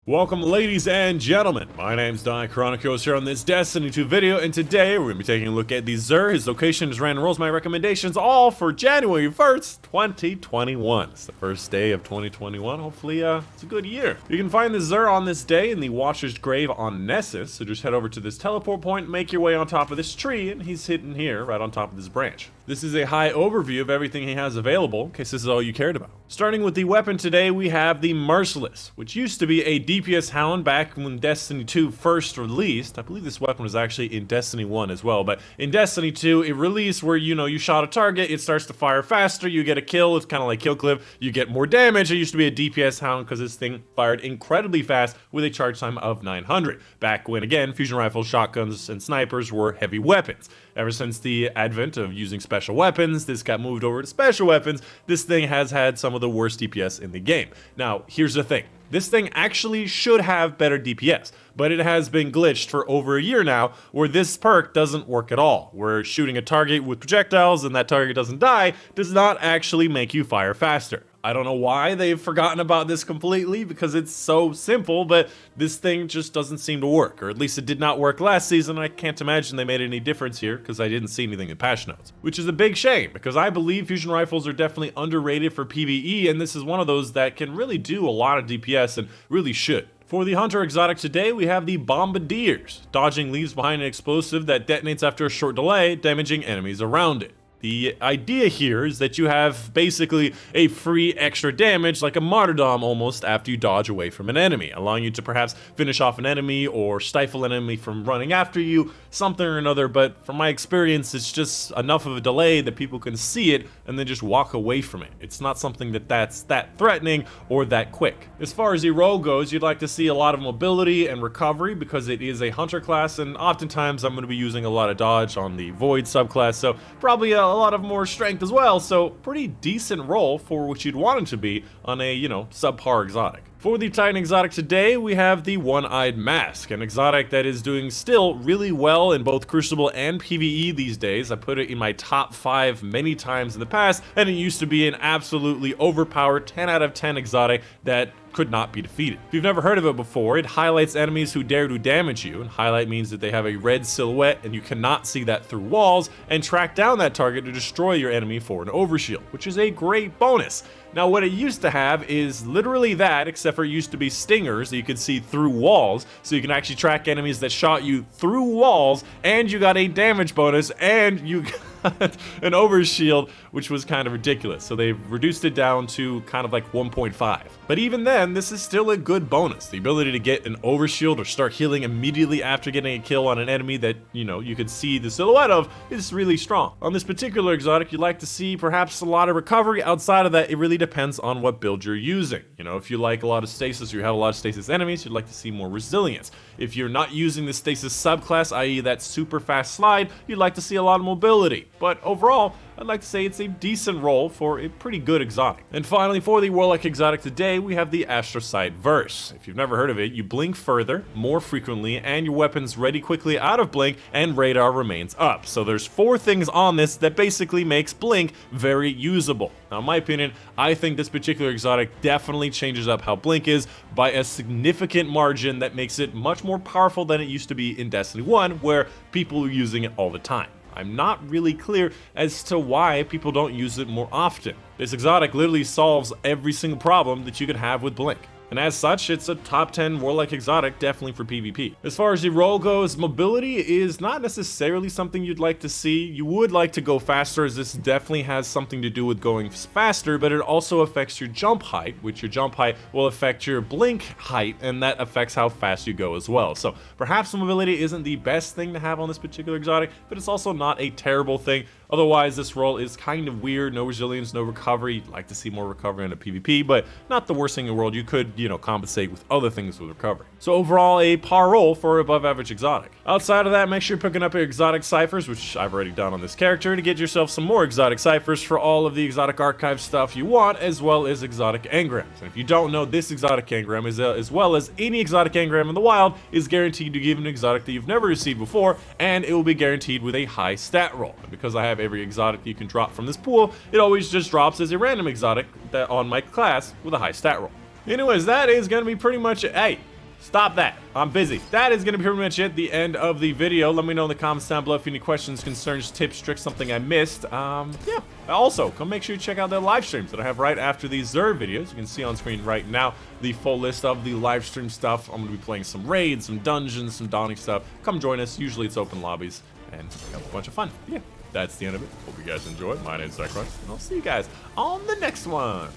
Welcome ladies and gentlemen, my name's Dychronic here on this Destiny 2 video, and today we're going to be taking a look at the Xur, his location, his random rolls, my recommendations, all for January 1st, 2021. It's the first day of 2021, hopefully it's a good year. You can find the Xur on this day in the Watcher's Grave on Nessus, so just head over to this teleport point, make your way on top of this tree, and he's hidden here, right on top of this branch. This is a high overview of everything he has available, in case this is all you cared about. Starting with the weapon today, we have the Merciless, which used to be a DPS Hound back when Destiny 2 first released. I believe this weapon was actually in Destiny 1 as well, but in Destiny 2, it released where, you shot a target, it starts to fire faster, you get a kill, it's kind of like Killcliff, you get more damage. It used to be a DPS Hound because this thing fired incredibly fast with a charge time of 900. Back when, again, fusion rifles, shotguns, and snipers were heavy weapons. Ever since the advent of using special weapons, this got moved over to special weapons. This thing has had some of the worst DPS in the game. Now, here's the thing. This thing actually should have better DPS, but it has been glitched for over a year now, where this perk doesn't work at all. Where shooting a target with projectiles and that target doesn't die does not actually make you fire faster. I don't know why they've forgotten about this completely, because it's so simple, but this thing just doesn't seem to work, or at least it did not work last season. I can't imagine they made any difference here, because I didn't see anything in patch notes. Which is a big shame, because I believe fusion rifles are definitely underrated for PvE, and this is one of those that can really do a lot of DPS and really should. For the Hunter exotic today, we have the Bombadiers. Dodging leaves behind an explosive that detonates after a short delay, damaging enemies around it. The idea here is that you have basically a free extra damage, like a martyrdom almost, after you dodge away from an enemy, allowing you to perhaps finish off an enemy or stifle an enemy from running after you, something or another. But from my experience, it's just enough of a delay that people can see it and then just walk away from it. It's not something that's that threatening or that quick. As far as the role goes, you'd like to see a lot of mobility and recovery because it is a hunter class, and oftentimes I'm going to be using a lot of dodge on the void subclass, so probably a lot of more strength as well, so pretty decent role for what you'd want it to be on a, subpar exotic. For the Titan exotic today, we have the One-Eyed Mask, an exotic that is doing still really well in both Crucible and PvE these days. I put it in my top 5 many times in the past, and it used to be an absolutely overpowered 10 out of 10 exotic that could not be defeated. If you've never heard of it before, it highlights enemies who dare to damage you, and highlight means that they have a red silhouette and you cannot see that through walls, and track down that target to destroy your enemy for an overshield, which is a great bonus. Now, what it used to have is literally that, except for it used to be stingers that you could see through walls, so you can actually track enemies that shot you through walls, and you got a damage bonus, and you got an overshield, which was kind of ridiculous. So they've reduced it down to kind of like 1.5. But even then, this is still a good bonus. The ability to get an overshield or start healing immediately after getting a kill on an enemy that, you could see the silhouette of is really strong. On this particular exotic, you'd like to see perhaps a lot of recovery. Outside of that, it really depends on what build you're using. If you like a lot of stasis, you have a lot of stasis enemies, you'd like to see more resilience. If you're not using the stasis subclass, i.e. that super fast slide, you'd like to see a lot of mobility. But overall, I'd like to say it's a decent role for a pretty good exotic. And finally, for the Warlock exotic today, we have the Astrocyte Verse. If you've never heard of it, you blink further, more frequently, and your weapon's ready quickly out of blink, and radar remains up. So there's 4 things on this that basically makes blink very usable. Now, in my opinion, I think this particular exotic definitely changes up how blink is by a significant margin that makes it much more powerful than it used to be in Destiny 1, where people were using it all the time. I'm not really clear as to why people don't use it more often. This exotic literally solves every single problem that you could have with blink. And as such, it's a top 10 Warlock exotic, definitely for PvP. As far as the role goes, mobility is not necessarily something you'd like to see. You would like to go faster, as this definitely has something to do with going faster, but it also affects your jump height, which your jump height will affect your blink height, and that affects how fast you go as well. So perhaps mobility isn't the best thing to have on this particular exotic, but it's also not a terrible thing. Otherwise, this role is kind of weird. No resilience, no recovery. You'd like to see more recovery in a PvP, but not the worst thing in the world. You could, compensate with other things with recovery. So overall, a par role for above average exotic. Outside of that, make sure you're picking up your exotic ciphers, which I've already done on this character, to get yourself some more exotic ciphers for all of the exotic archive stuff you want, as well as exotic engrams. And if you don't know, this exotic engram, as well as any exotic engram in the wild, is guaranteed to give an exotic that you've never received before, and it will be guaranteed with a high stat roll. And because I have every exotic you can drop from this pool, it always just drops as a random exotic that on my class with a high stat roll. Anyways, that is going to be pretty much it. Hey, Stop that. I'm busy. That is going to be pretty much it, the end of the video. Let me know in the comments down below if you have any questions, concerns, tips, tricks, something I missed. Yeah. Also, come make sure you check out the live streams that I have right after these Xur videos. You can see on screen right now the full list of the live stream stuff. I'm going to be playing some raids, some dungeons, some dawning stuff. Come join us. Usually it's open lobbies, and we have a bunch of fun. Yeah, that's the end of it. Hope you guys enjoyed. My name is Dychronic, and I'll see you guys on the next one.